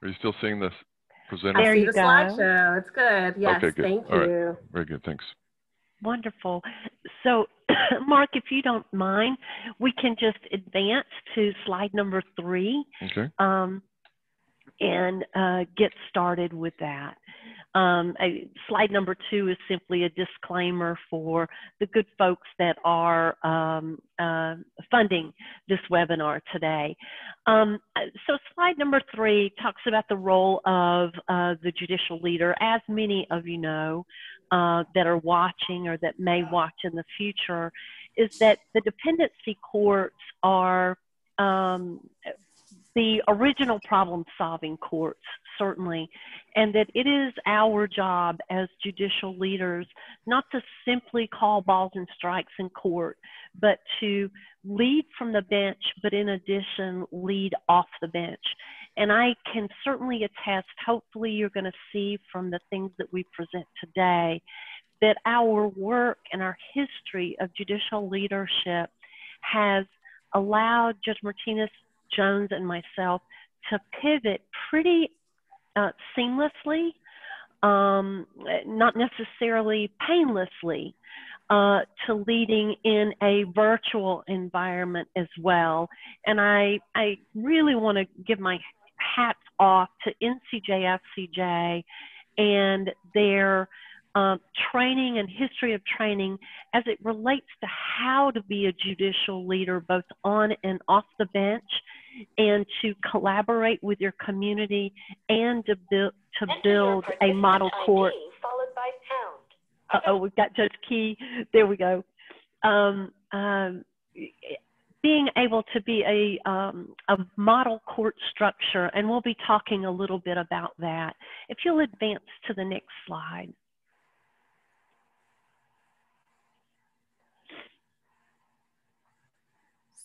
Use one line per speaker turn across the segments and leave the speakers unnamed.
Are you still seeing this presented?
There
I see
you
the
go.
slideshow. It's good. Yes,
Okay, good.
thank
All right.
you.
Very good, thanks.
Wonderful. So, Mark, if you don't mind, we can just advance to slide number 3.
Okay.
And get started with that. Slide number 2 is simply a disclaimer for the good folks that are funding this webinar today. So slide number 3 talks about the role of the judicial leader. As many of you know that are watching or that may watch in the future, is that the dependency courts are the original problem-solving courts, certainly, and that it is our job as judicial leaders not to simply call balls and strikes in court, but to lead from the bench, but in addition, lead off the bench. And I can certainly attest, hopefully you're going to see from the things that we present today, that our work and our history of judicial leadership has allowed Judge Martinez Jones and myself to pivot pretty seamlessly, not necessarily painlessly, to leading in a virtual environment as well. And I really want to give my hats off to NCJFCJ and their training and history of training as it relates to how to be a judicial leader both on and off the bench, and to collaborate with your community and to build a model court.
Followed by pound.
Uh-oh, we've got Judge Key. There we go. Being able to be a model court structure, and we'll be talking a little bit about that. If you'll advance to the next slide.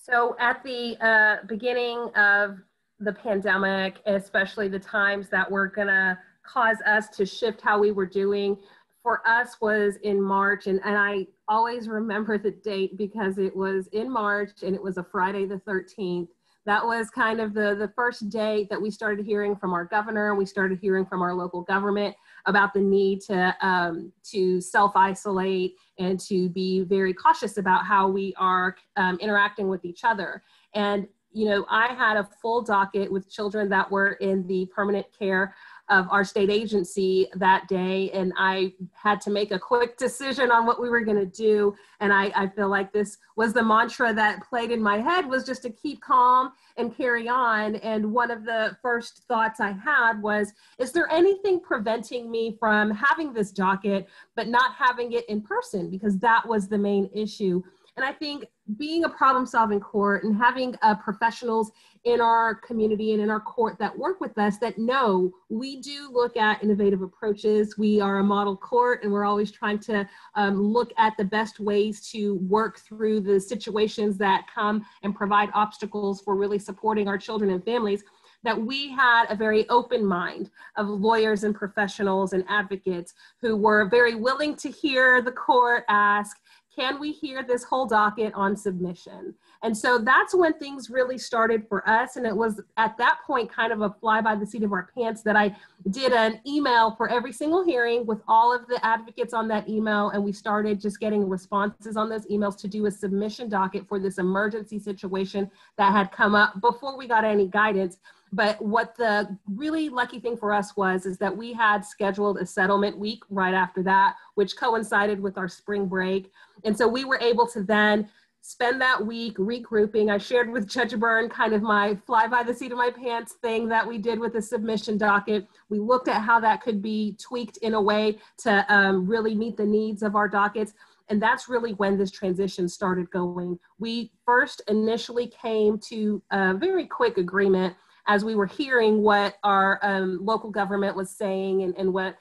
So at the beginning of the pandemic, especially the times that were gonna cause us to shift how we were doing, for us was in March, and I always remember the date because it was in March and it was a Friday the 13th. That was kind of the first date that we started hearing from our governor. We started hearing from our local government about the need to self-isolate and to be very cautious about how we are interacting with each other. And, you know, I had a full docket with children that were in the permanent care of our state agency that day, and I had to make a quick decision on what we were gonna do. And I feel like this was the mantra that played in my head, was just to keep calm and carry on. And one of the first thoughts I had was, is there anything preventing me from having this docket, but not having it in person? Because that was the main issue. And I think being a problem-solving court and having professionals in our community and in our court that work with us that know we do look at innovative approaches. We are a model court, and we're always trying to look at the best ways to work through the situations that come and provide obstacles for really supporting our children and families, that we had a very open mind of lawyers and professionals and advocates who were very willing to hear the court ask, can we hear this whole docket on submission? And so that's when things really started for us. And it was at that point kind of a fly by the seat of our pants that I did an email for every single hearing with all of the advocates on that email. And we started just getting responses on those emails to do a submission docket for this emergency situation that had come up before we got any guidance. But what the really lucky thing for us was, is that we had scheduled a settlement week right after that, which coincided with our spring break. And so we were able to then spend that week regrouping. I shared with Judge Byrne kind of my fly by the seat of my pants thing that we did with the submission docket. We looked at how that could be tweaked in a way to really meet the needs of our dockets. And that's really when this transition started going. We first initially came to a very quick agreement as we were hearing what our local government was saying and what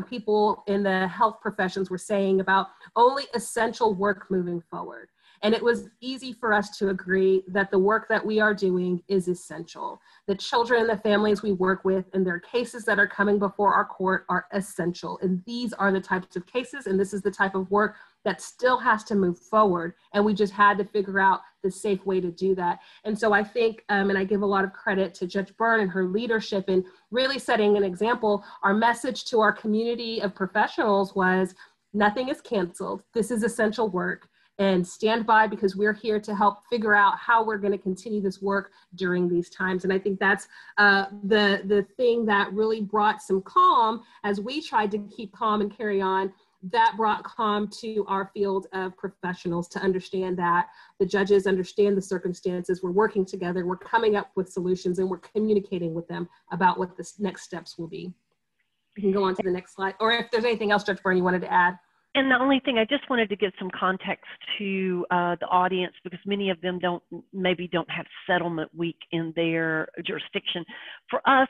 people in the health professions were saying about only essential work moving forward. And it was easy for us to agree that the work that we are doing is essential. The children and the families we work with and their cases that are coming before our court are essential. And these are the types of cases, and this is the type of work that still has to move forward. And we just had to figure out the safe way to do that. And so I think, and I give a lot of credit to Judge Byrne and her leadership in really setting an example. Our message to our community of professionals was, nothing is canceled. This is essential work, and stand by, because we're here to help figure out how we're going to continue this work during these times. And I think that's the thing that really brought some calm as we tried to keep calm and carry on. That brought calm to our field of professionals to understand that the judges understand the circumstances. We're working together, we're coming up with solutions, and we're communicating with them about what the next steps will be. You can go on to the next slide, or if there's anything else, Judge Byrne, you wanted to add.
And the only thing, I just wanted to give some context to the audience, because many of them maybe don't have settlement week in their jurisdiction. For us,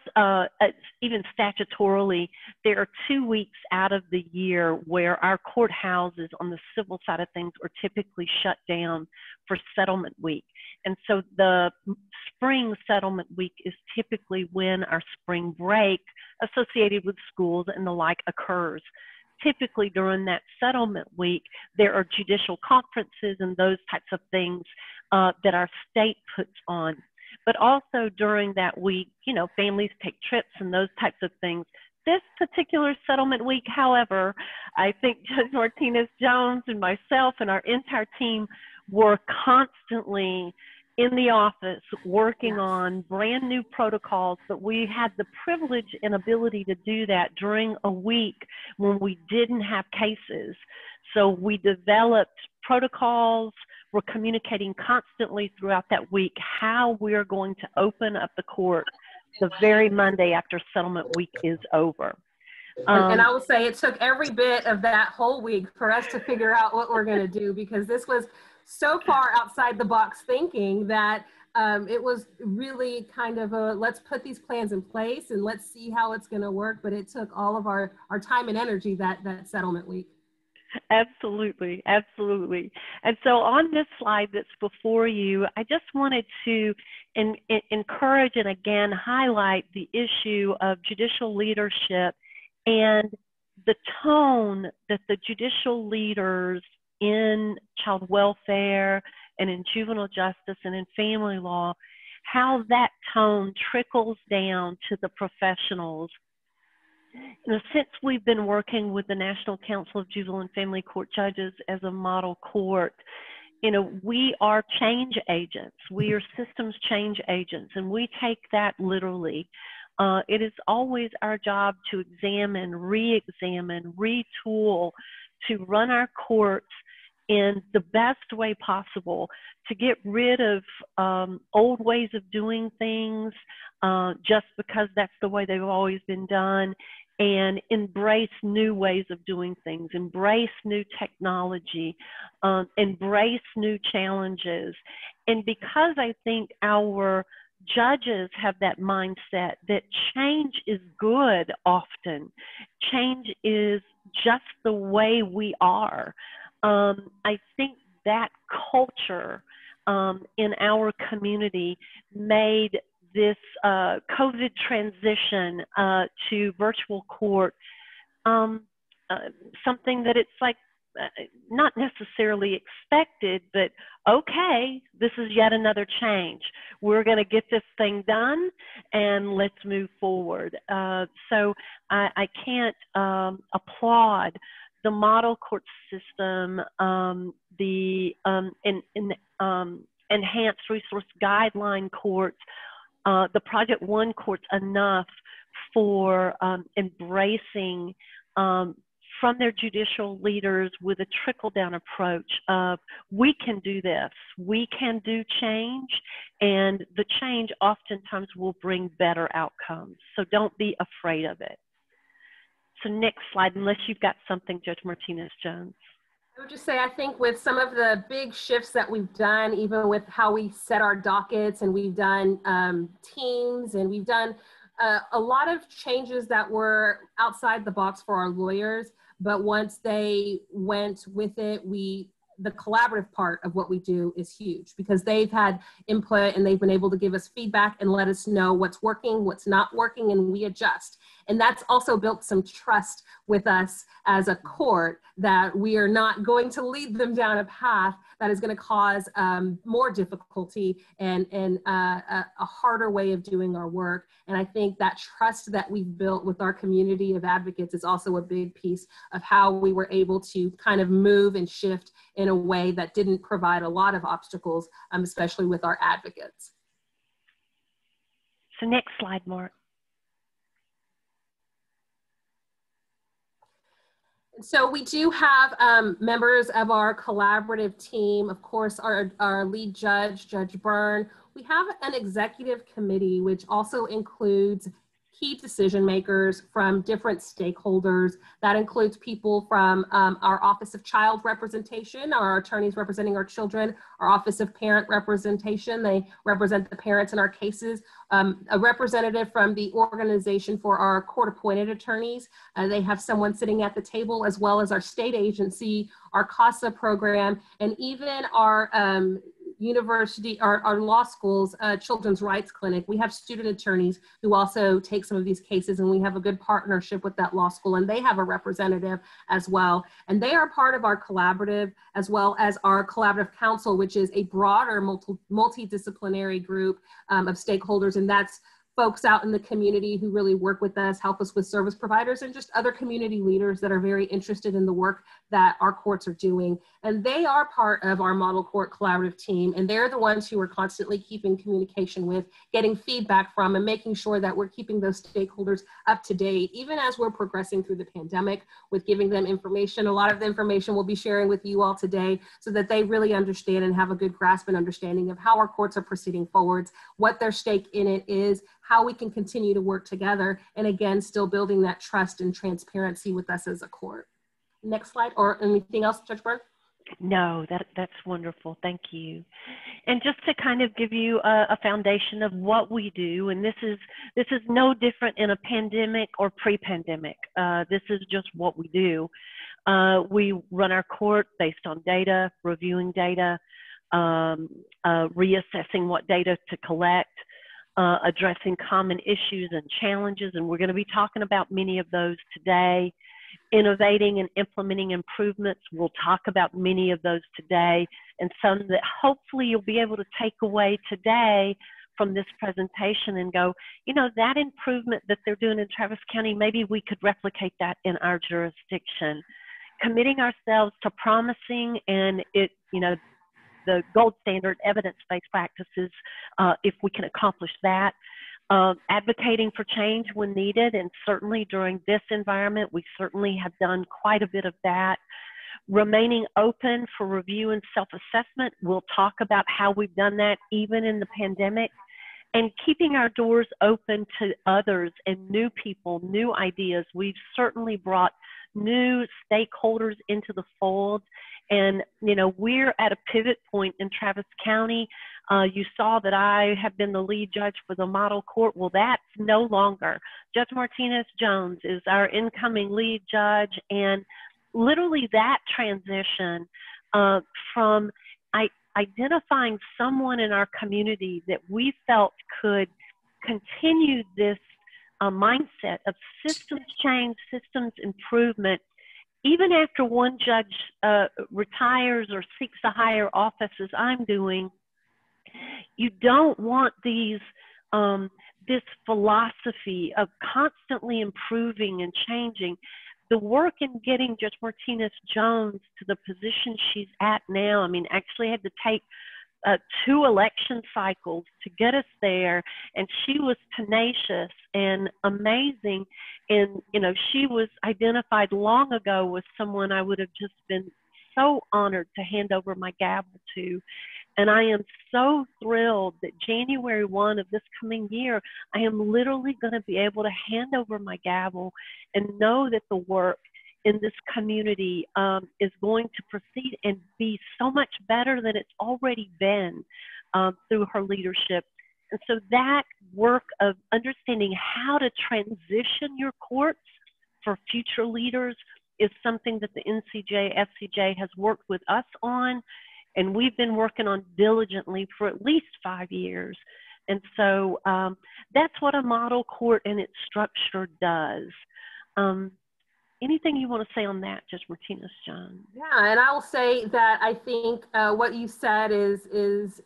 even statutorily, there are 2 weeks out of the year where our courthouses on the civil side of things are typically shut down for settlement week. And so the spring settlement week is typically when our spring break associated with schools and the like occurs. Typically during that settlement week, there are judicial conferences and those types of things that our state puts on. But also during that week, you know, families take trips and those types of things. This particular settlement week, however, I think Judge Martinez-Jones and myself and our entire team were constantly in the office working on brand new protocols, but we had the privilege and ability to do that during a week when we didn't have cases. So we developed protocols. We're communicating constantly throughout that week how we're going to open up the court the very Monday after settlement week is over.
And I will say it took every bit of that whole week for us to figure out what we're going to do, because this was so far outside the box thinking that it was really kind of a, let's put these plans in place and let's see how it's going to work. But it took all of our time and energy that settlement week.
Absolutely, absolutely. And so on this slide that's before you, I just wanted to encourage and again highlight the issue of judicial leadership and the tone that the judicial leaders in child welfare and in juvenile justice and in family law, how that tone trickles down to the professionals. You know, since we've been working with the National Council of Juvenile and Family Court Judges as a model court, you know, we are change agents. We are systems change agents, and we take that literally. It is always our job to examine, re-examine, retool, to run our courts in the best way possible, to get rid of old ways of doing things just because that's the way they've always been done, and embrace new ways of doing things, embrace new technology, embrace new challenges. And because I think our judges have that mindset that change is good often, change is just the way we are. I think that culture in our community made this COVID transition to virtual court something that it's like not necessarily expected, but okay, this is yet another change. We're going to get this thing done and let's move forward. So I can't applaud the model court system, the enhanced resource guideline courts, the Project One courts enough for embracing from their judicial leaders with a trickle-down approach of, we can do this, we can do change, and the change oftentimes will bring better outcomes. So don't be afraid of it. So next slide, unless you've got something, Judge Martinez-Jones.
I would just say, I think with some of the big shifts that we've done, even with how we set our dockets, and we've done teams, and we've done a lot of changes that were outside the box for our lawyers, but once they went with it, the collaborative part of what we do is huge, because they've had input and they've been able to give us feedback and let us know what's working, what's not working, and we adjust. And that's also built some trust with us as a court, that we are not going to lead them down a path that is going to cause more difficulty and a harder way of doing our work. And I think that trust that we've built with our community of advocates is also a big piece of how we were able to kind of move and shift in a way that didn't provide a lot of obstacles, especially with our advocates.
So next slide, Mark.
So we do have members of our collaborative team. Of course, our lead judge, Judge Byrne. We have an executive committee, which also includes key decision makers from different stakeholders. That includes people from our Office of Child Representation, our attorneys representing our children, our Office of Parent Representation. They represent the parents in our cases. A representative from the organization for our court-appointed attorneys. They have someone sitting at the table, as well as our state agency, our CASA program, and even our university, our law schools, children's rights clinic. We have student attorneys who also take some of these cases, and we have a good partnership with that law school, and they have a representative as well. And they are part of our collaborative, as well as our collaborative council, which is a broader multidisciplinary group of stakeholders. And that's folks out in the community who really work with us, help us with service providers, and just other community leaders that are very interested in the work that our courts are doing. And they are part of our model court collaborative team, and they're the ones who are constantly keeping communication with, getting feedback from, and making sure that we're keeping those stakeholders up to date, even as we're progressing through the pandemic, with giving them information. A lot of the information we'll be sharing with you all today, so that they really understand and have a good grasp and understanding of how our courts are proceeding forwards, what their stake in it is, how we can continue to work together, and again, still building that trust and transparency with us as a court. Next slide, or anything else, Judge Byrne?
No, that's wonderful. Thank you. And just to kind of give you a foundation of what we do, and this is no different in a pandemic or pre-pandemic. This is just what we do. We run our court based on data, reviewing data, reassessing what data to collect, addressing common issues and challenges, and we're going to be talking about many of those today. Innovating and implementing improvements, we'll talk about many of those today, and some that hopefully you'll be able to take away today from this presentation and go, you know, that improvement that they're doing in Travis County, maybe we could replicate that in our jurisdiction. Committing ourselves to promising and the gold standard evidence-based practices, if we can accomplish that. Advocating for change when needed, and certainly during this environment, we certainly have done quite a bit of that. Remaining open for review and self-assessment. We'll talk about how we've done that even in the pandemic. And keeping our doors open to others and new people, new ideas. We've certainly brought new stakeholders into the fold. And, you know, we're at a pivot point in Travis County. You saw that I have been the lead judge for the model court. Well, that's no longer. Judge Martinez-Jones is our incoming lead judge. And literally that transition from identifying someone in our community that we felt could continue this mindset of systems change, systems improvement, even after one judge retires or seeks a higher office, as I'm doing. You don't want these this philosophy of constantly improving and changing. The work in getting Judge Martinez-Jones to the position she's at now, I mean, actually had to take 2 election cycles to get us there, and she was tenacious and amazing. And, you know, she was identified long ago as someone I would have just been so honored to hand over my gavel to. And I am so thrilled that January 1 of this coming year, I am literally going to be able to hand over my gavel and know that the work in this community is going to proceed and be so much better than it's already been through her leadership. And so that work of understanding how to transition your courts for future leaders is something that the NCJ, FCJ has worked with us on, and we've been working on diligently for at least 5 years. And so that's what a model court and its structure does. Anything you want to say on that, Judge Martinez, John?
Yeah, and I will say that I think what you said is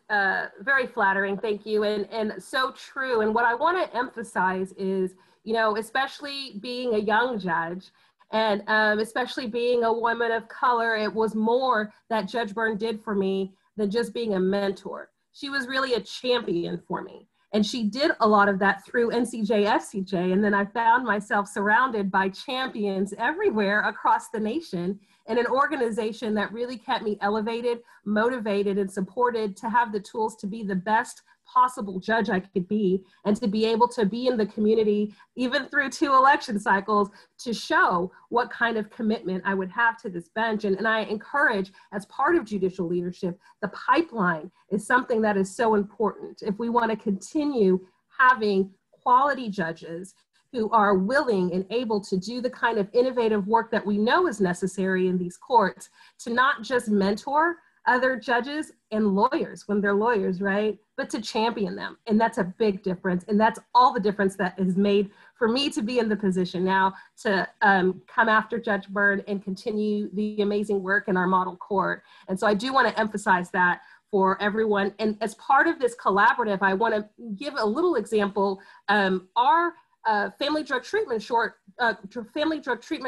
very flattering. Thank you, and so true. And what I want to emphasize is, especially being a young judge, and especially being a woman of color, it was more that Judge Byrne did for me than just being a mentor. She was really a champion for me. And she did a lot of that through NCJ, FCJ. And then I found myself surrounded by champions everywhere across the nation in an organization that really kept me elevated, motivated, and supported to have the tools to be the best possible judge I could be, and to be able to be in the community, even through 2 election cycles, to show what kind of commitment I would have to this bench. And I encourage, as part of judicial leadership, the pipeline is something that is so important. If we want to continue having quality judges who are willing and able to do the kind of innovative work that we know is necessary in these courts, to not just mentor other judges and lawyers when they're lawyers, right? But to champion them. And that's a big difference. And that's all the difference that is made for me to be in the position now to come after Judge Byrne and continue the amazing work in our model court. And so I do want to emphasize that for everyone. And as part of this collaborative, I want to give a little example. Our Family Drug Treatment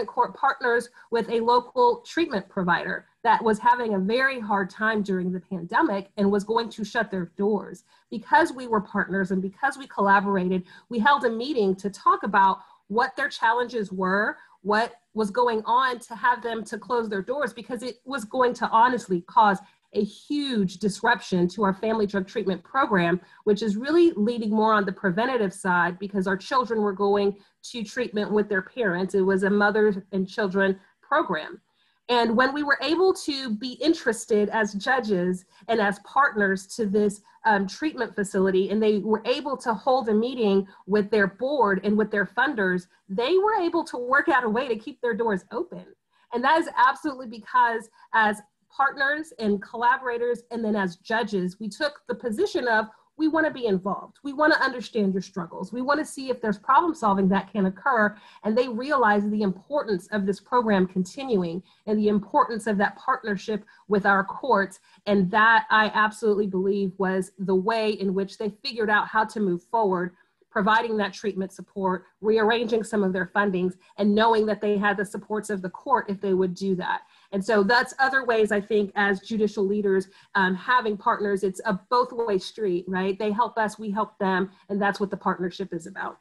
Court partners with a local treatment provider that was having a very hard time during the pandemic and was going to shut their doors. Because we were partners and because we collaborated, we held a meeting to talk about what their challenges were, what was going on to have them to close their doors, because it was going to honestly cause a huge disruption to our family drug treatment program, which is really leading more on the preventative side, because our children were going to treatment with their parents. It was a mother and children program. And when we were able to be interested as judges and as partners to this treatment facility, and they were able to hold a meeting with their board and with their funders, they were able to work out a way to keep their doors open. And that is absolutely because, as partners and collaborators, and then as judges, we took the position of, we want to be involved. We want to understand your struggles. We want to see if there's problem solving that can occur. And they realized the importance of this program continuing and the importance of that partnership with our courts. And that, I absolutely believe, was the way in which they figured out how to move forward, providing that treatment support, rearranging some of their fundings, and knowing that they had the supports of the court if they would do that. And so that's other ways, I think, as judicial leaders, having partners, it's a both-way street, right? They help us, we help them, and that's what the partnership is about.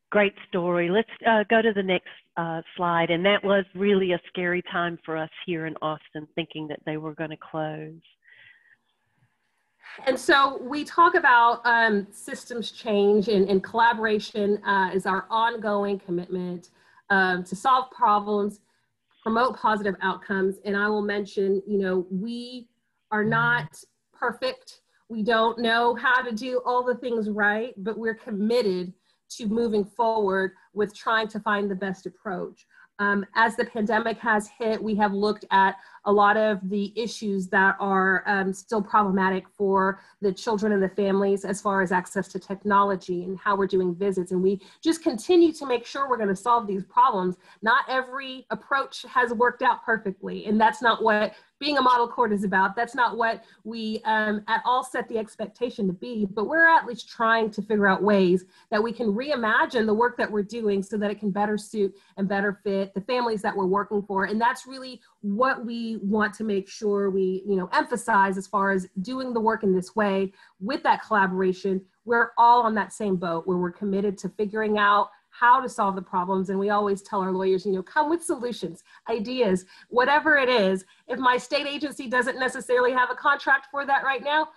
Great story. Let's go to the next slide. And that was really a scary time for us here in Austin, thinking that they were going to close.
And so we talk about systems change, and collaboration is our ongoing commitment to solve problems, promote positive outcomes. And I will mention, we are not perfect. We don't know how to do all the things right, but we're committed to moving forward with trying to find the best approach. As the pandemic has hit, we have looked at a lot of the issues that are still problematic for the children and the families, as far as access to technology and how we're doing visits. And we just continue to make sure we're going to solve these problems. Not every approach has worked out perfectly, and that's not what being a model court is about. That's not what we at all set the expectation to be, but we're at least trying to figure out ways that we can reimagine the work that we're doing so that it can better suit and better fit the families that we're working for. And that's really what we want to make sure we emphasize, as far as doing the work in this way with that collaboration. We're all on that same boat where we're committed to figuring out how to solve the problems. And we always tell our lawyers, come with solutions, ideas, whatever it is. If my state agency doesn't necessarily have a contract for that right now,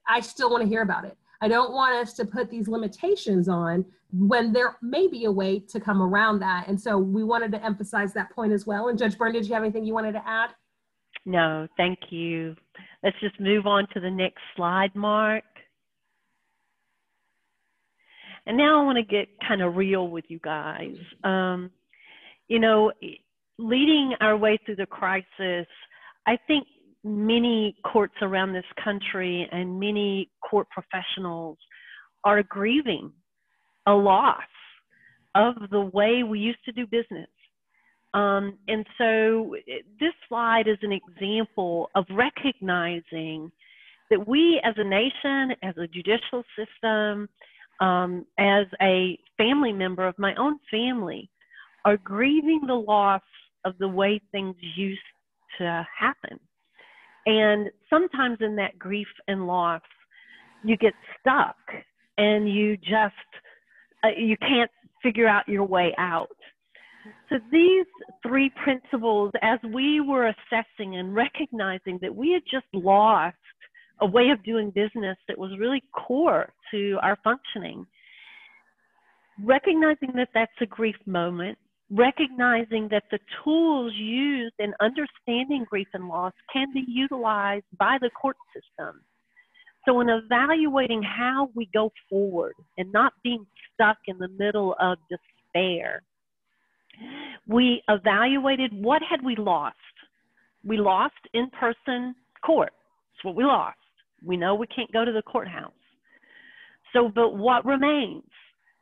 I still want to hear about it. I don't want us to put these limitations on when there may be a way to come around that. And so we wanted to emphasize that point as well. And Judge Byrne, did you have anything you wanted to add?
No, thank you. Let's just move on to the next slide, Mark. And now I want to get kind of real with you guys. You know, leading our way through the crisis, I think many courts around this country and many court professionals are grieving a loss of the way we used to do business. And so this slide is an example of recognizing that we as a nation, as a judicial system, as a family member of my own family, are grieving the loss of the way things used to happen. And sometimes in that grief and loss, you get stuck and you just, you can't figure out your way out. So these three principles, as we were assessing and recognizing that we had just lost a way of doing business that was really core to our functioning, recognizing that that's a grief moment, recognizing that the tools used in understanding grief and loss can be utilized by the court system. So in evaluating how we go forward and not being stuck in the middle of despair, we evaluated what had we lost. We lost in-person court. That's what we lost. We know we can't go to the courthouse. So, but what remains?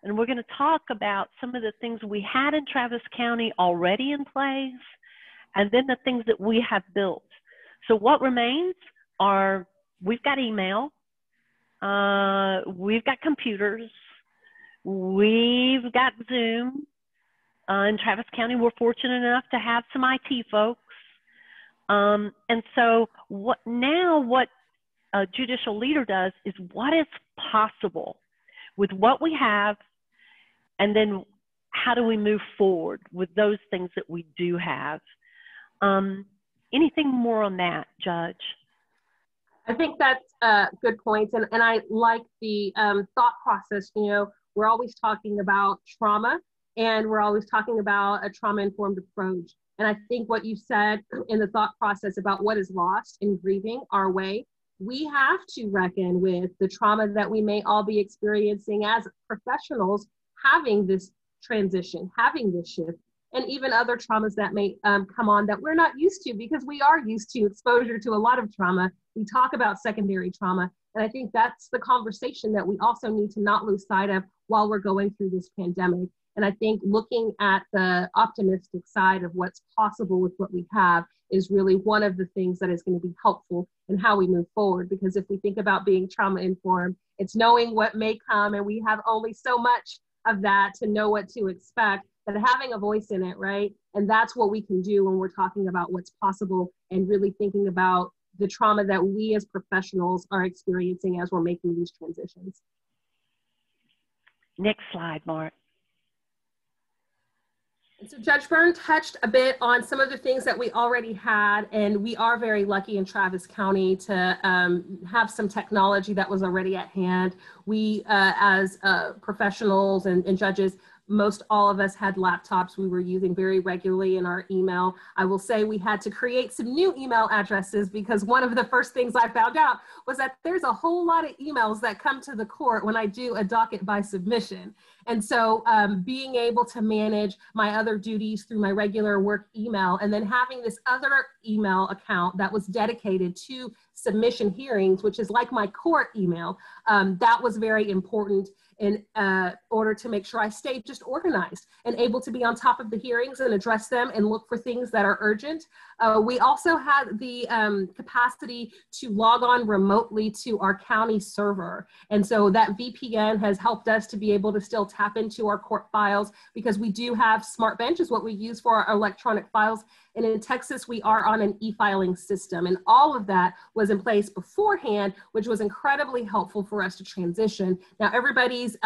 And we're going to talk about some of the things we had in Travis County already in place, and then the things that we have built. So what remains are, we've got email, we've got computers, we've got Zoom. In Travis County, we're fortunate enough to have some IT folks. And so what a judicial leader does is what is possible with what we have, and then how do we move forward with those things that we do have. Anything more on that, Judge?
I think that's good points. And I like the thought process. You know, we're always talking about trauma, and we're always talking about a trauma-informed approach. And I think what you said in the thought process about what is lost in grieving our way, we have to reckon with the trauma that we may all be experiencing as professionals, having this transition, having this shift, and even other traumas that may come on that we're not used to, because we are used to exposure to a lot of trauma. We talk about secondary trauma. And I think that's the conversation that we also need to not lose sight of while we're going through this pandemic. And I think looking at the optimistic side of what's possible with what we have is really one of the things that is going to be helpful in how we move forward. Because if we think about being trauma informed, it's knowing what may come, and we have only so much of that to know what to expect, but having a voice in it, right? And that's what we can do when we're talking about what's possible and really thinking about the trauma that we as professionals are experiencing as we're making these transitions.
Next slide, Mark.
So Judge Byrne touched a bit on some of the things that we already had, and we are very lucky in Travis County to have some technology that was already at hand. We, as professionals and judges, most all of us had laptops we were using very regularly in our email. I will say we had to create some new email addresses, because one of the first things I found out was that there's a whole lot of emails that come to the court when I do a docket by submission. And so being able to manage my other duties through my regular work email, and then having this other email account that was dedicated to submission hearings, which is like my court email, that was very important in order to make sure I stayed just organized and able to be on top of the hearings and address them and look for things that are urgent. We also had the capacity to log on remotely to our county server. And so that VPN has helped us to be able to still tap into our court files, because we do have Smart Bench is what we use for our electronic files. And in Texas, we are on an e-filing system. And all of that was in place beforehand, which was incredibly helpful for us to transition. Now, everybody's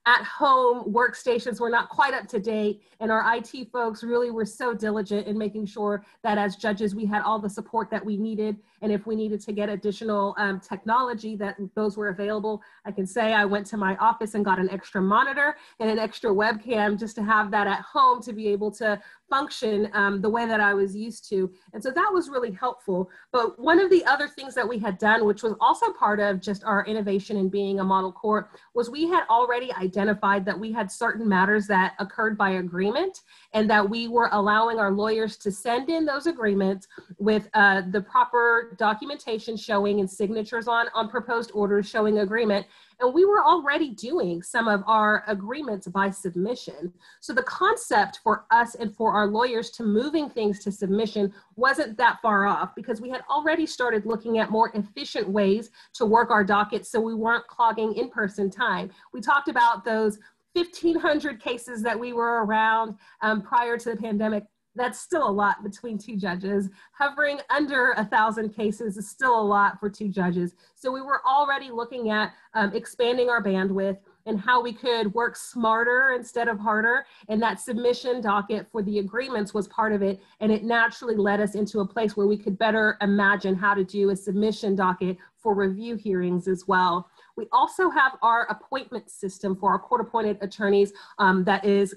at-home workstations were not quite up to date, and our IT folks really were so diligent in making sure that as judges, we had all the support that we needed. And if we needed to get additional technology, that those were available. I can say I went to my office and got an extra monitor and an extra webcam just to have that at home to be able to function the way that I was used to. And so that was really helpful. But one of the other things that we had done, which was also part of just our innovation in being a model court, was we had already identified that we had certain matters that occurred by agreement, and that we were allowing our lawyers to send in those agreements with the proper documentation showing and signatures on proposed orders showing agreement. And we were already doing some of our agreements by submission. So the concept for us and for our lawyers to moving things to submission wasn't that far off, because we had already started looking at more efficient ways to work our dockets so we weren't clogging in-person time. We talked about those 1,500 cases that we were around prior to the pandemic. That's still a lot between two judges. Hovering under 1,000 cases is still a lot for two judges. So we were already looking at expanding our bandwidth and how we could work smarter instead of harder. And that submission docket for the agreements was part of it. And it naturally led us into a place where we could better imagine how to do a submission docket for review hearings as well. We also have our appointment system for our court-appointed attorneys that is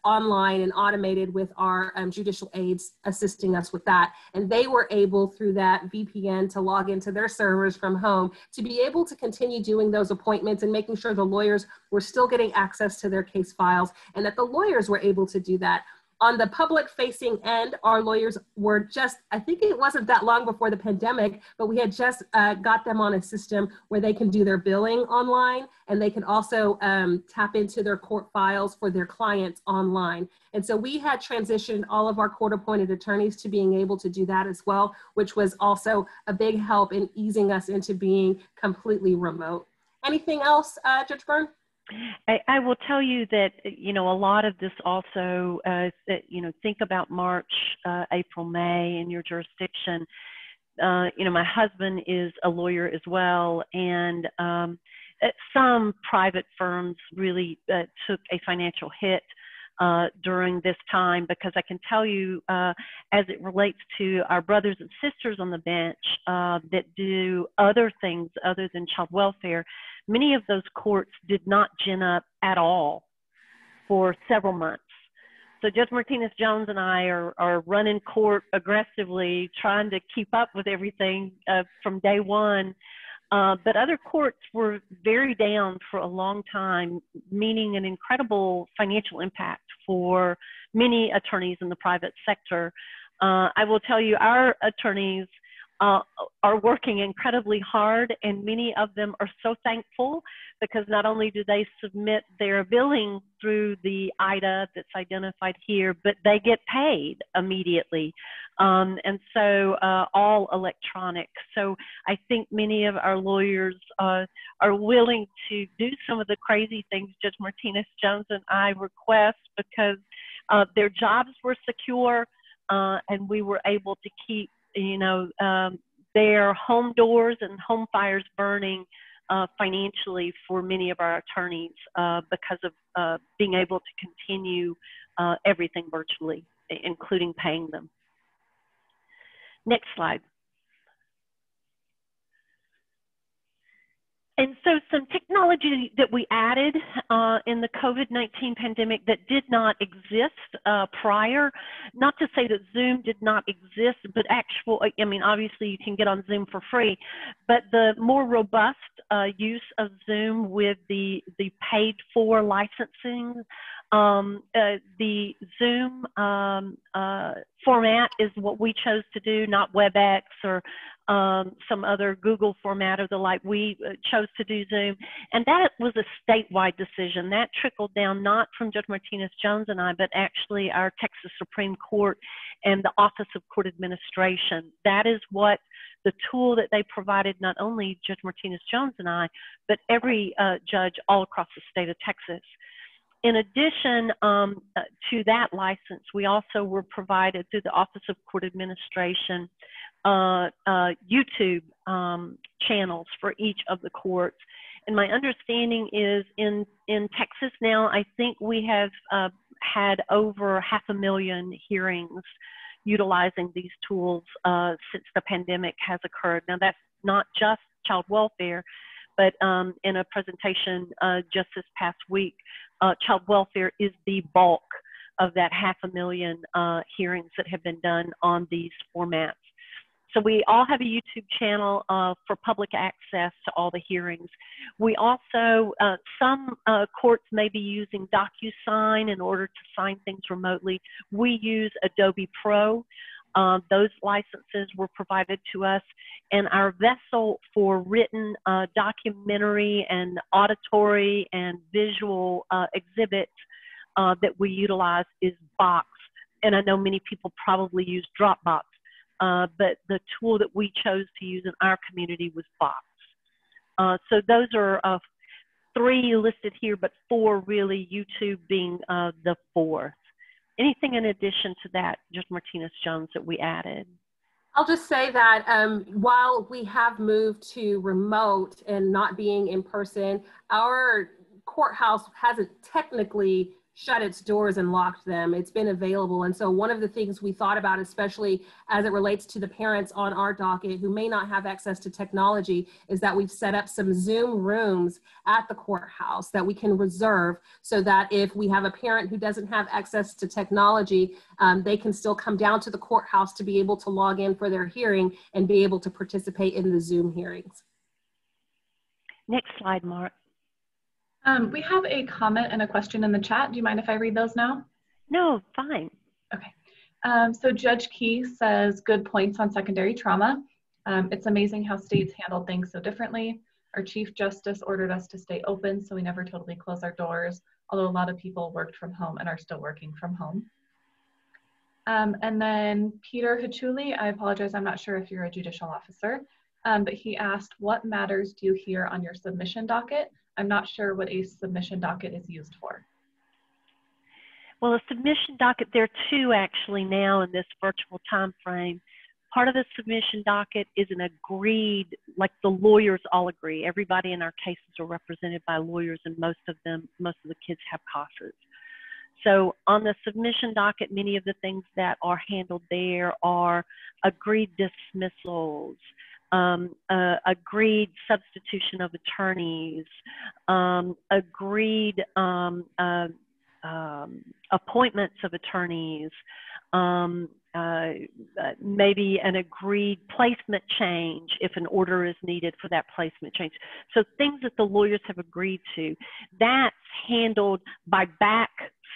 online and automated with our judicial aides assisting us with that. And they were able, through that VPN, to log into their servers from home to be able to continue doing those appointments and making sure the lawyers were still getting access to their case files, and that the lawyers were able to do that. On the public-facing end, our lawyers were just, I think it wasn't that long before the pandemic, but we had just got them on a system where they can do their billing online, and they can also tap into their court files for their clients online. And so we had transitioned all of our court-appointed attorneys to being able to do that as well, which was also a big help in easing us into being completely remote. Anything else, Judge Byrne?
I will tell you that, you know, a lot of this also, you know, think about March, April, May in your jurisdiction. You know, my husband is a lawyer as well, and some private firms really took a financial hit during this time, because I can tell you, as it relates to our brothers and sisters on the bench that do other things other than child welfare, many of those courts did not gin up at all for several months. So Judge Martinez-Jones and I are running court aggressively, trying to keep up with everything from day one. But other courts were very down for a long time, meaning an incredible financial impact for many attorneys in the private sector. I will tell you, our attorneys are working incredibly hard, and many of them are so thankful, because not only do they submit their billing through the IDA that's identified here, but they get paid immediately. And so all electronic. So I think many of our lawyers are willing to do some of the crazy things Judge Martinez-Jones and I request, because their jobs were secure, and we were able to keep, you know, their home doors and home fires burning financially for many of our attorneys because of being able to continue everything virtually, including paying them. Next slide. And so some technology that we added in the COVID-19 pandemic that did not exist prior, not to say that Zoom did not exist, but I mean, obviously you can get on Zoom for free, but the more robust use of Zoom with the paid for licensing, the Zoom format is what we chose to do, not WebEx or some other Google format or the like. We chose to do Zoom, and that was a statewide decision. That trickled down not from Judge Martinez-Jones and I, but actually our Texas Supreme Court and the Office of Court Administration. That is what the tool that they provided, not only Judge Martinez-Jones and I, but every judge all across the state of Texas. In addition to that license, we also were provided through the Office of Court Administration YouTube channels for each of the courts. And my understanding is in Texas now, I think we have had over 500,000 hearings utilizing these tools since the pandemic has occurred. Now, that's not just child welfare, but in a presentation just this past week, child welfare is the bulk of that 500,000 hearings that have been done on these formats. So we all have a YouTube channel for public access to all the hearings. We also, some courts may be using DocuSign in order to sign things remotely. We use Adobe Pro. Those licenses were provided to us. And our vessel for written documentary and auditory and visual exhibits that we utilize is Box. And I know many people probably use Dropbox. But the tool that we chose to use in our community was Box. So those are 3 listed here, but 4 really, YouTube being the 4th. Anything in addition to that, just Martinez-Jones, that we added?
I'll just say that while we have moved to remote and not being in person, our courthouse hasn't technically shut its doors and locked them. It's been available. And so one of the things we thought about, especially as it relates to the parents on our docket who may not have access to technology, is that we've set up some Zoom rooms at the courthouse that we can reserve so that if we have a parent who doesn't have access to technology, they can still come down to the courthouse to be able to log in for their hearing and be able to participate in the Zoom hearings.
Next slide, Mark.
We have a comment and a question in the chat. Do you mind if I read those now?
No, fine.
Okay. So Judge Key says, good points on secondary trauma. It's amazing how states handle things so differently. Our Chief Justice ordered us to stay open, so we never totally close our doors, although a lot of people worked from home and are still working from home. And then Peter Hachuli, I apologize, I'm not sure if you're a judicial officer, but he asked, what matters do you hear on your submission docket? I'm not sure what a submission docket is used for.
Well, a submission docket, there are 2 actually now in this virtual time frame. Part of the submission docket is an agreed, like the lawyers all agree. Everybody in our cases are represented by lawyers, and most of the kids have CASAs. So on the submission docket, many of the things that are handled there are agreed dismissals, agreed substitution of attorneys, agreed appointments of attorneys, maybe an agreed placement change if an order is needed for that placement change. So things that the lawyers have agreed to, that's handled by back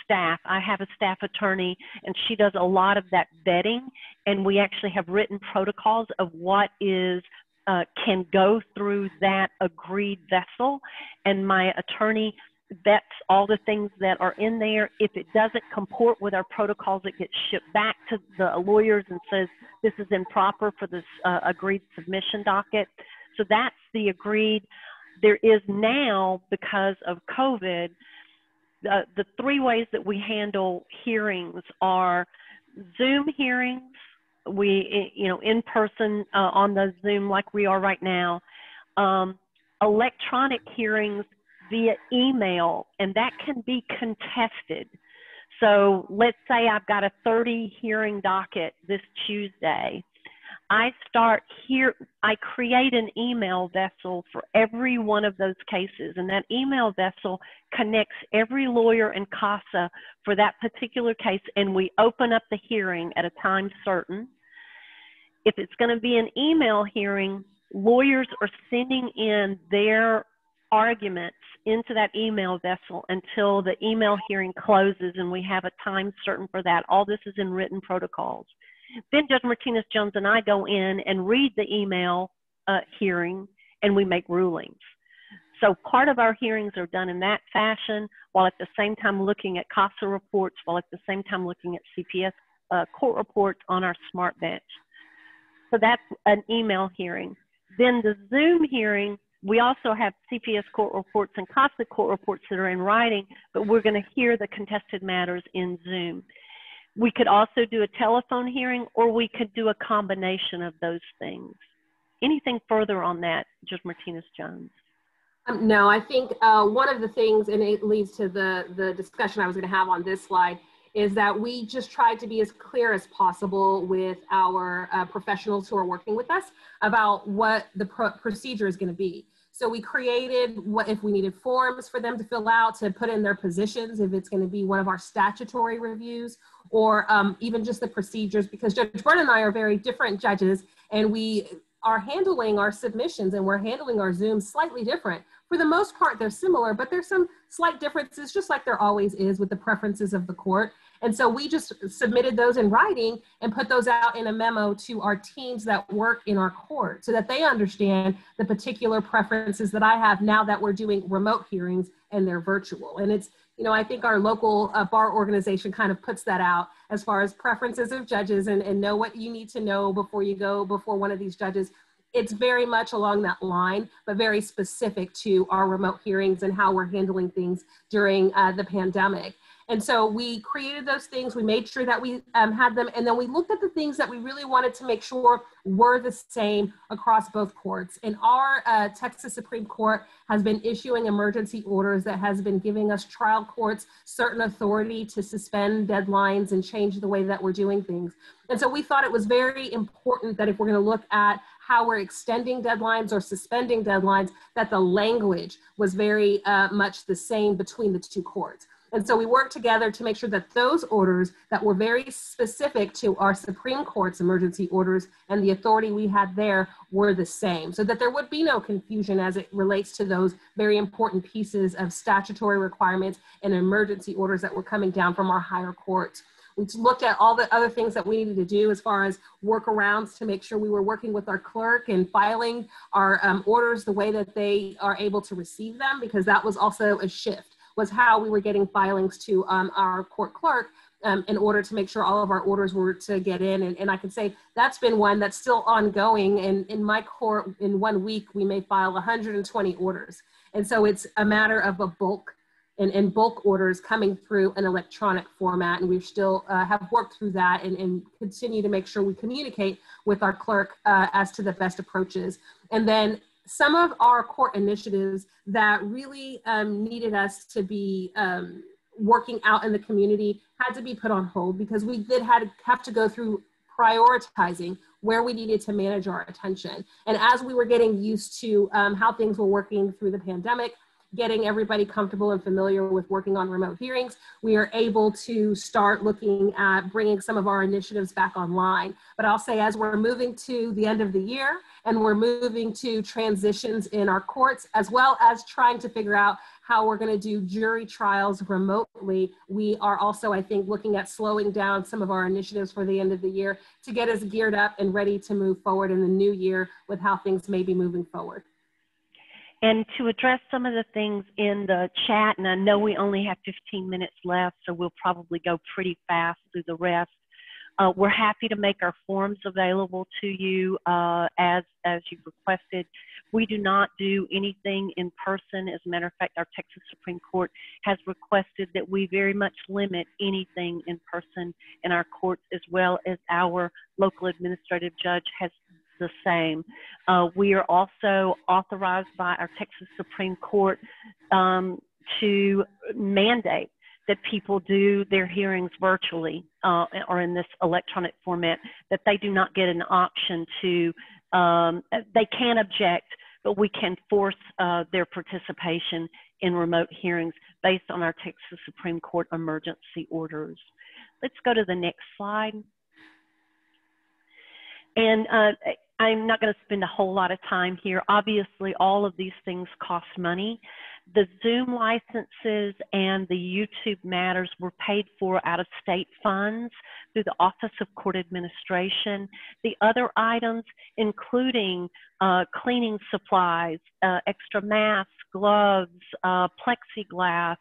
staff. I have a staff attorney, and she does a lot of that vetting, and we actually have written protocols of what is can go through that agreed vessel, and my attorney vets all the things that are in there. If it doesn't comport with our protocols, it gets shipped back to the lawyers and says, this is improper for this agreed submission docket. So that's the agreed. There is now, because of COVID, the 3 ways that we handle hearings are Zoom hearings, we, in person on the Zoom like we are right now, electronic hearings via email, and that can be contested. So let's say I've got a 30 hearing docket this Tuesday. I create an email vessel for every one of those cases, and that email vessel connects every lawyer and CASA for that particular case, and we open up the hearing at a time certain. If it's going to be an email hearing, lawyers are sending in their arguments into that email vessel until the email hearing closes, and we have a time certain for that. All this is in written protocols. Then Judge Martinez-Jones and I go in and read the email hearing, and we make rulings. So part of our hearings are done in that fashion, while at the same time looking at CASA reports, while at the same time looking at CPS court reports on our smart bench. So that's an email hearing. Then the Zoom hearing, we also have CPS court reports and CASA court reports that are in writing, but we're going to hear the contested matters in Zoom. We could also do a telephone hearing, or we could do a combination of those things. Anything further on that, Judge Martinez-Jones?
No, I think one of the things, and it leads to the discussion I was going to have on this slide, is that we just tried to be as clear as possible with our professionals who are working with us about what the procedure is going to be. So we created what if we needed forms for them to fill out to put in their positions, if it's going to be one of our statutory reviews, or even just the procedures, because Judge Byrne and I are very different judges, and we are handling our submissions and we're handling our Zooms slightly different. For the most part, they're similar, but there's some slight differences, just like there always is with the preferences of the court. And so we just submitted those in writing and put those out in a memo to our teams that work in our court so that they understand the particular preferences that I have now that we're doing remote hearings and they're virtual. And it's, you know, I think our local bar organization kind of puts that out as far as preferences of judges and know what you need to know before you go before one of these judges. It's very much along that line, but very specific to our remote hearings and how we're handling things during the pandemic. And so we created those things, we made sure that we had them, and then we looked at the things that we really wanted to make sure were the same across both courts. And our Texas Supreme Court has been issuing emergency orders that has been giving us trial courts certain authority to suspend deadlines and change the way that we're doing things. And so we thought it was very important that if we're going to look at how we're extending deadlines or suspending deadlines, that the language was very much the same between the two courts. And so we worked together to make sure that those orders that were very specific to our Supreme Court's emergency orders and the authority we had there were the same, so that there would be no confusion as it relates to those very important pieces of statutory requirements and emergency orders that were coming down from our higher courts. We looked at all the other things that we needed to do as far as workarounds to make sure we were working with our clerk and filing our orders the way that they are able to receive them, because that was also a shift, was how we were getting filings to our court clerk in order to make sure all of our orders were to get in. And I can say that's been one that's still ongoing. And in my court, in 1 week, we may file 120 orders. And so it's a matter of a bulk and bulk orders coming through an electronic format. And we still have worked through that and continue to make sure we communicate with our clerk as to the best approaches. And then some of our court initiatives that really needed us to be working out in the community had to be put on hold, because we did have to go through prioritizing where we needed to manage our attention. And as we were getting used to how things were working through the pandemic, getting everybody comfortable and familiar with working on remote hearings, we are able to start looking at bringing some of our initiatives back online. But I'll say, as we're moving to the end of the year and we're moving to transitions in our courts, as well as trying to figure out how we're going to do jury trials remotely, we are also, I think, looking at slowing down some of our initiatives for the end of the year to get us geared up and ready to move forward in the new year with how things may be moving forward.
And to address some of the things in the chat, and I know we only have 15 minutes left, so we'll probably go pretty fast through the rest. We're happy to make our forms available to you as you've requested. We do not do anything in person. As a matter of fact, our Texas Supreme Court has requested that we very much limit anything in person in our courts, as well as our local administrative judge has the same. We are also authorized by our Texas Supreme Court to mandate that people do their hearings virtually or in this electronic format, that they do not get an option to, they can object, but we can force their participation in remote hearings based on our Texas Supreme Court emergency orders. Let's go to the next slide. And I'm not going to spend a whole lot of time here. Obviously, all of these things cost money. The Zoom licenses and the YouTube matters were paid for out of state funds through the Office of Court Administration. The other items, including cleaning supplies, extra masks, gloves, plexiglass,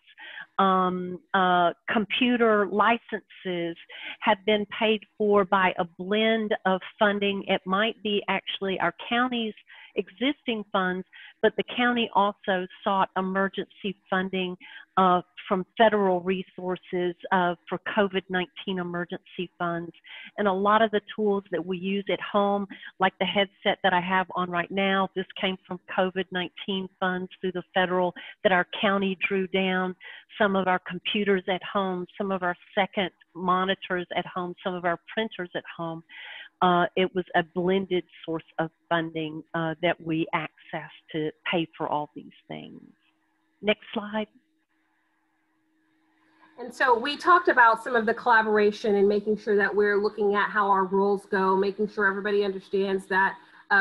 computer licenses, have been paid for by a blend of funding. It might be actually our county's existing funds, but the county also sought emergency funding from federal resources for COVID-19 emergency funds. And a lot of the tools that we use at home, like the headset that I have on right now, this came from COVID-19 funds through the federal that our county drew down. Some of our computers at home, some of our second monitors at home, some of our printers at home. It was a blended source of funding that we accessed. access to pay for all these things. Next slide.
And so we talked about some of the collaboration and making sure that we're looking at how our roles go, making sure everybody understands that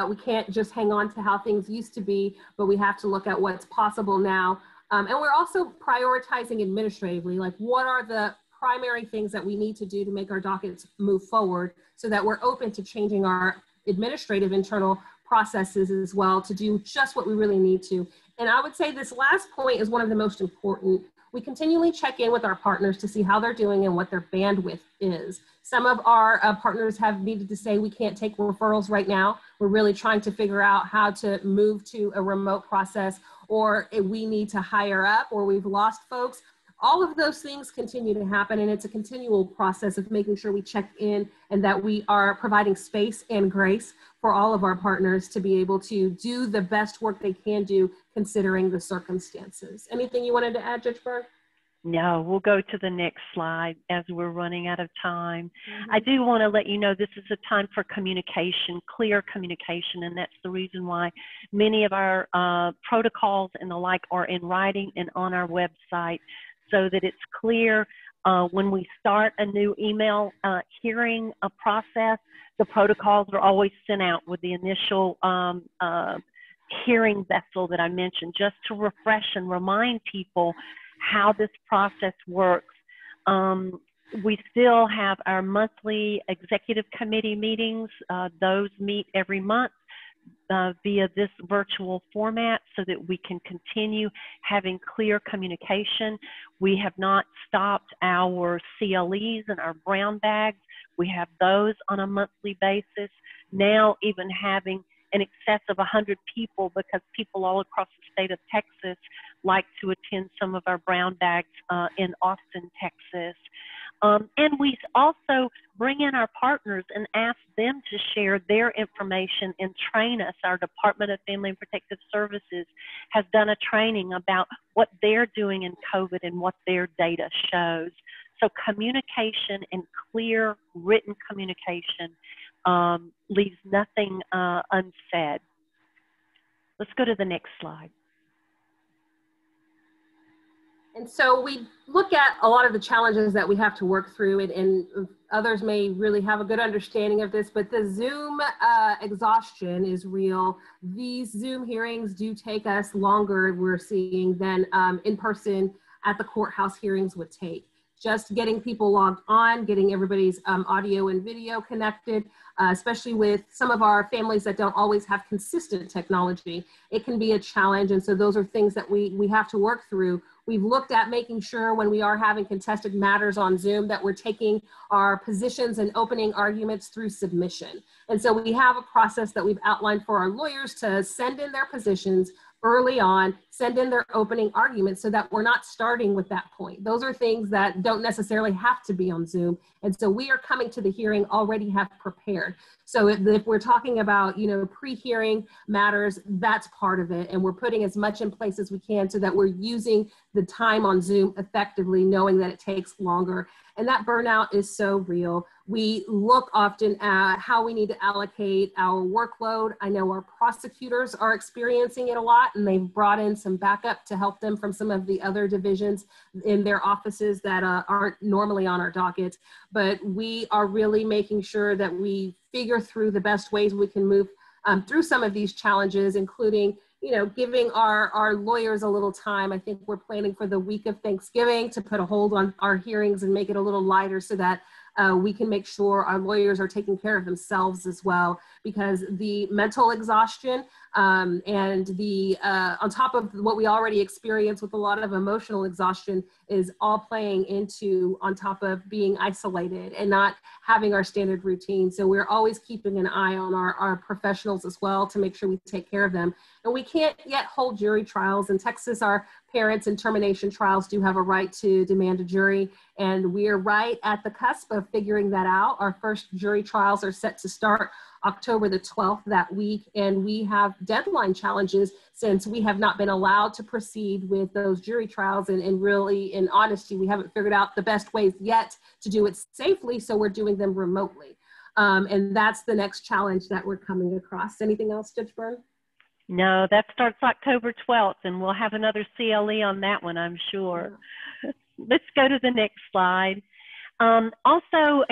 we can't just hang on to how things used to be, but we have to look at what's possible now. And we're also prioritizing administratively, like what are the primary things that we need to do to make our dockets move forward so that we're open to changing our administrative internal processes as well to do just what we really need to. And I would say this last point is one of the most important. We continually check in with our partners to see how they're doing and what their bandwidth is. Some of our partners have needed to say we can't take referrals right now. We're really trying to figure out how to move to a remote process, or if we need to hire up, or we've lost folks. All of those things continue to happen, and it's a continual process of making sure we check in and that we are providing space and grace for all of our partners to be able to do the best work they can do considering the circumstances. Anything you wanted to add, Judge Byrne?
No, we'll go to the next slide as we're running out of time. I do want to let you know this is a time for communication, clear communication, and that's the reason why many of our protocols and the like are in writing and on our website, so that it's clear when we start a new email hearing a process, the protocols are always sent out with the initial hearing vessel that I mentioned, just to refresh and remind people how this process works. We still have our monthly executive committee meetings. Those meet every month via this virtual format so that we can continue having clear communication. We have not stopped our CLEs and our brown bags. We have those on a monthly basis. Now even having in excess of 100 people, because people all across the state of Texas like to attend some of our brown bags in Austin, Texas. And we also bring in our partners and ask them to share their information and train us. Our Department of Family and Protective Services has done a training about what they're doing in COVID and what their data shows. So communication and clear written communication leaves nothing unsaid. Let's go to the next slide.
And so we look at a lot of the challenges that we have to work through, and others may really have a good understanding of this, but the Zoom exhaustion is real. These Zoom hearings do take us longer, we're seeing, than in person at the courthouse hearings would take. Just getting people logged on, getting everybody's audio and video connected, especially with some of our families that don't always have consistent technology, it can be a challenge. And so those are things that we have to work through. We've looked at making sure when we are having contested matters on Zoom that we're taking our positions and opening arguments through submission. And so we have a process that we've outlined for our lawyers to send in their positions early on, send in their opening arguments so that we're not starting with that point. Those are things that don't necessarily have to be on Zoom. And so we are coming to the hearing already have prepared. So if we're talking about, pre-hearing matters, that's part of it. And we're putting as much in place as we can so that we're using the time on Zoom effectively, knowing that it takes longer. And that burnout is so real. We look often at how we need to allocate our workload. I know our prosecutors are experiencing it a lot, and they've brought in some backup to help them from some of the other divisions in their offices that aren't normally on our docket. But we are really making sure that we figure through the best ways we can move through some of these challenges, including giving our lawyers a little time. I think we're planning for the week of Thanksgiving to put a hold on our hearings and make it a little lighter so that we can make sure our lawyers are taking care of themselves as well, because the mental exhaustion and the on top of what we already experience with a lot of emotional exhaustion is all playing into on top of being isolated and not having our standard routine. So we're always keeping an eye on our professionals as well to make sure we take care of them. And we can't yet hold jury trials. In Texas, our parents and termination trials do have a right to demand a jury. And we are right at the cusp of figuring that out. Our first jury trials are set to start October the 12th that week. And we have deadline challenges since we have not been allowed to proceed with those jury trials. And really, in honesty, we haven't figured out the best ways yet to do it safely. So we're doing them remotely. And that's the next challenge that we're coming across. Anything else, Judge Byrne?
No, that starts October 12th, and we'll have another CLE on that one, I'm sure. Let's go to the next slide. Also,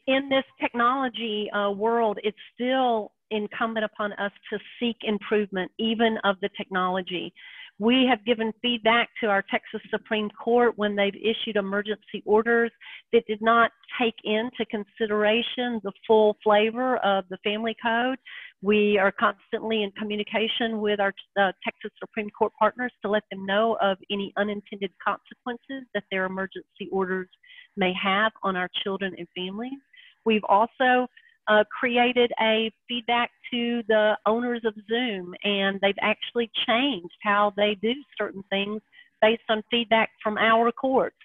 in this technology world, it's still incumbent upon us to seek improvement, even of the technology. We have given feedback to our Texas Supreme Court when they've issued emergency orders that did not take into consideration the full flavor of the family code. We are constantly in communication with our Texas Supreme Court partners to let them know of any unintended consequences that their emergency orders may have on our children and families. We've also created a feedback to the owners of Zoom, and they've actually changed how they do certain things based on feedback from our courts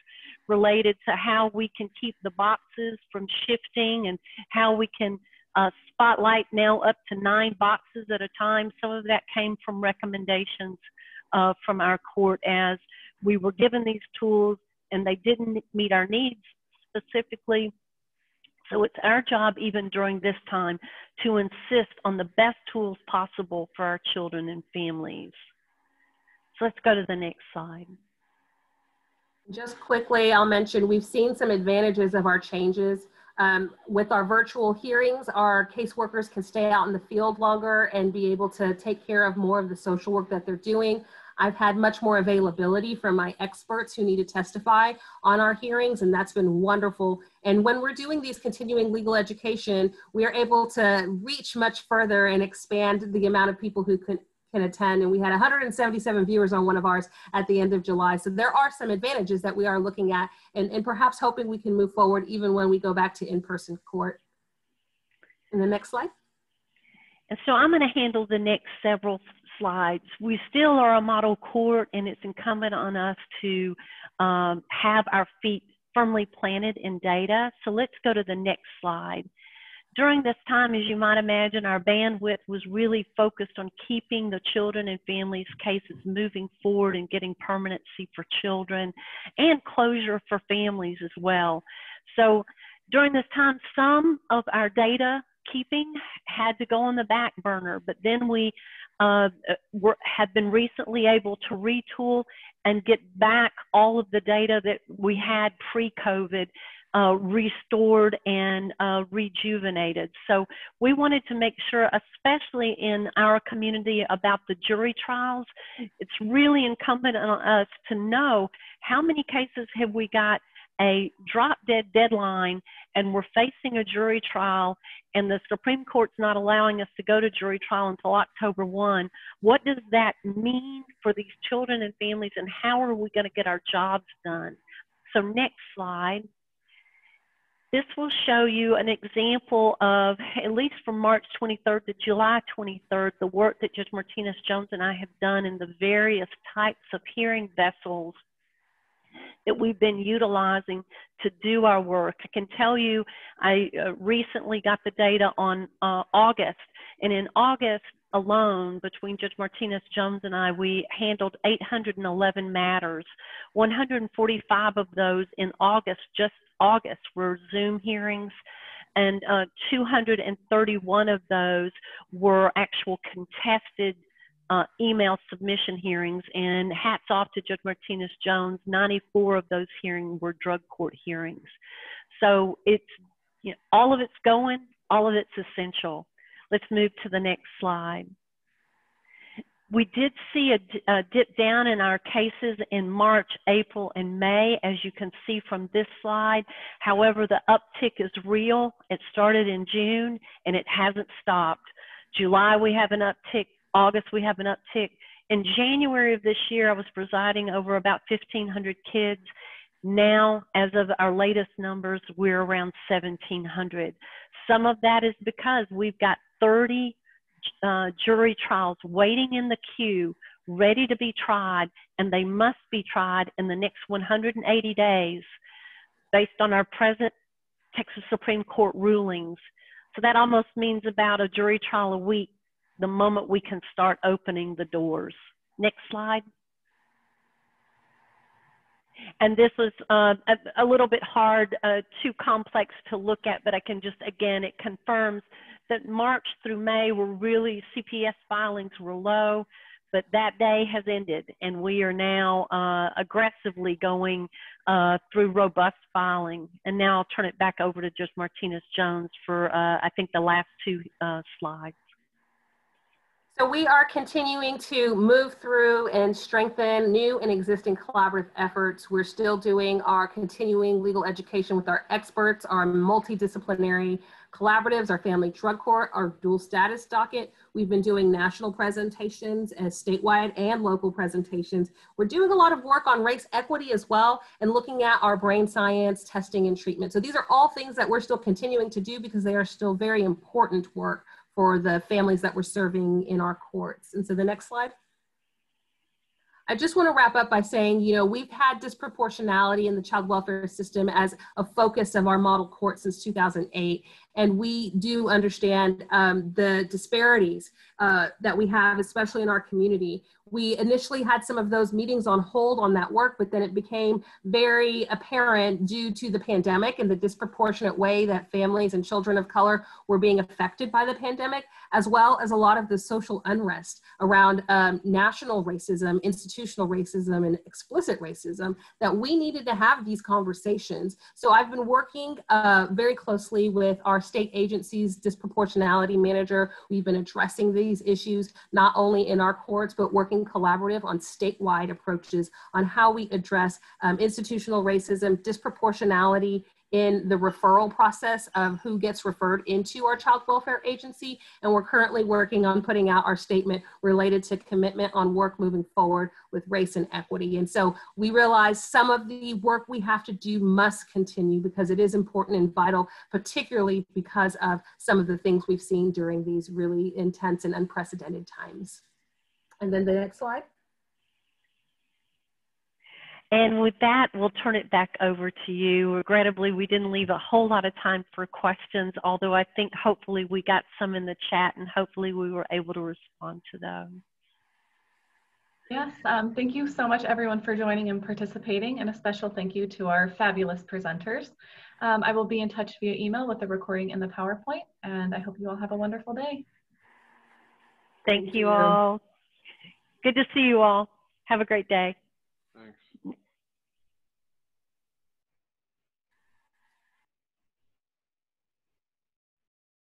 related to how we can keep the boxes from shifting and how we can spotlight now up to 9 boxes at a time. Some of that came from recommendations from our court as we were given these tools and they didn't meet our needs specifically. So it's our job, even during this time, to insist on the best tools possible for our children and families. So let's go to the next slide.
Just quickly, I'll mention we've seen some advantages of our changes. With our virtual hearings, our caseworkers can stay out in the field longer and be able to take care of more of the social work that they're doing. I've had much more availability from my experts who need to testify on our hearings, and that's been wonderful. And when we're doing these continuing legal education, we are able to reach much further and expand the amount of people who can attend. And we had 177 viewers on one of ours at the end of July. So there are some advantages that we are looking at and perhaps hoping we can move forward even when we go back to in-person court. And the next slide.
And so I'm going to handle the next several slides. We still are a model court, and it's incumbent on us to have our feet firmly planted in data. So let's go to the next slide. During this time, as you might imagine, our bandwidth was really focused on keeping the children and families' cases moving forward and getting permanency for children and closure for families as well. So during this time, some of our data keeping had to go on the back burner, but then we have been recently able to retool and get back all of the data that we had pre-COVID restored and rejuvenated. So we wanted to make sure, especially in our community, about the jury trials. It's really incumbent on us to know how many cases have we got a drop-dead deadline and we're facing a jury trial and the Supreme Court's not allowing us to go to jury trial until October 1. What does that mean for these children and families, and how are we going to get our jobs done? So next slide. This will show you an example of, at least from March 23rd to July 23rd, the work that Judge Martinez-Jones and I have done in the various types of hearing vessels that we've been utilizing to do our work. I can tell you, I recently got the data on August, and in August alone, between Judge Martinez-Jones and I, we handled 811 matters. 145 of those in August, just August, were Zoom hearings, and 231 of those were actual contested email submission hearings, and hats off to Judge Martinez-Jones. 94 of those hearings were drug court hearings. So it's, you know, all of it's going, all of it's essential. Let's move to the next slide. We did see a dip down in our cases in March, April, and May, as you can see from this slide. However, the uptick is real. It started in June, and it hasn't stopped. July, we have an uptick. August, we have an uptick. In January of this year, I was presiding over about 1,500 kids. Now, as of our latest numbers, we're around 1,700. Some of that is because we've got 30 jury trials waiting in the queue, ready to be tried, and they must be tried in the next 180 days based on our present Texas Supreme Court rulings. So that almost means about a jury trial a week the moment we can start opening the doors. Next slide. And this is a little bit hard, too complex to look at, but I can just, again, it confirms that March through May were really, CPS filings were low, but that day has ended, and we are now aggressively going through robust filing. And now I'll turn it back over to Judge Martinez-Jones for, I think, the last two slides.
So we are continuing to move through and strengthen new and existing collaborative efforts. We're still doing our continuing legal education with our experts, our multidisciplinary collaboratives, our family drug court, our dual status docket. We've been doing national presentations as statewide and local presentations. We're doing a lot of work on race equity as well, and looking at our brain science testing and treatment. So these are all things that we're still continuing to do because they are still very important work for the families that we're serving in our courts. And so the next slide. I just want to wrap up by saying, you know, we've had disproportionality in the child welfare system as a focus of our model court since 2008. And we do understand the disparities that we have, especially in our community. We initially had some of those meetings on hold on that work, but then it became very apparent due to the pandemic and the disproportionate way that families and children of color were being affected by the pandemic, as well as a lot of the social unrest around national racism, institutional racism, and explicit racism, that we needed to have these conversations. So I've been working very closely with our state agency's disproportionality manager. We've been addressing these issues, not only in our courts, but working collaborative on statewide approaches on how we address institutional racism, disproportionality in the referral process of who gets referred into our child welfare agency. And we're currently working on putting out our statement related to commitment on work moving forward with race and equity. And so we realize some of the work we have to do must continue because it is important and vital, particularly because of some of the things we've seen during these really intense and unprecedented times. And then the next slide.
And with that, we'll turn it back over to you. Regrettably, we didn't leave a whole lot of time for questions, although I think hopefully we got some in the chat and hopefully we were able to respond to those.
Yes, thank you so much everyone for joining and participating, and a special thank you to our fabulous presenters. I will be in touch via email with the recording and the PowerPoint, and I hope you all have a wonderful day.
Thank you all. Good to see you all. Have a great day.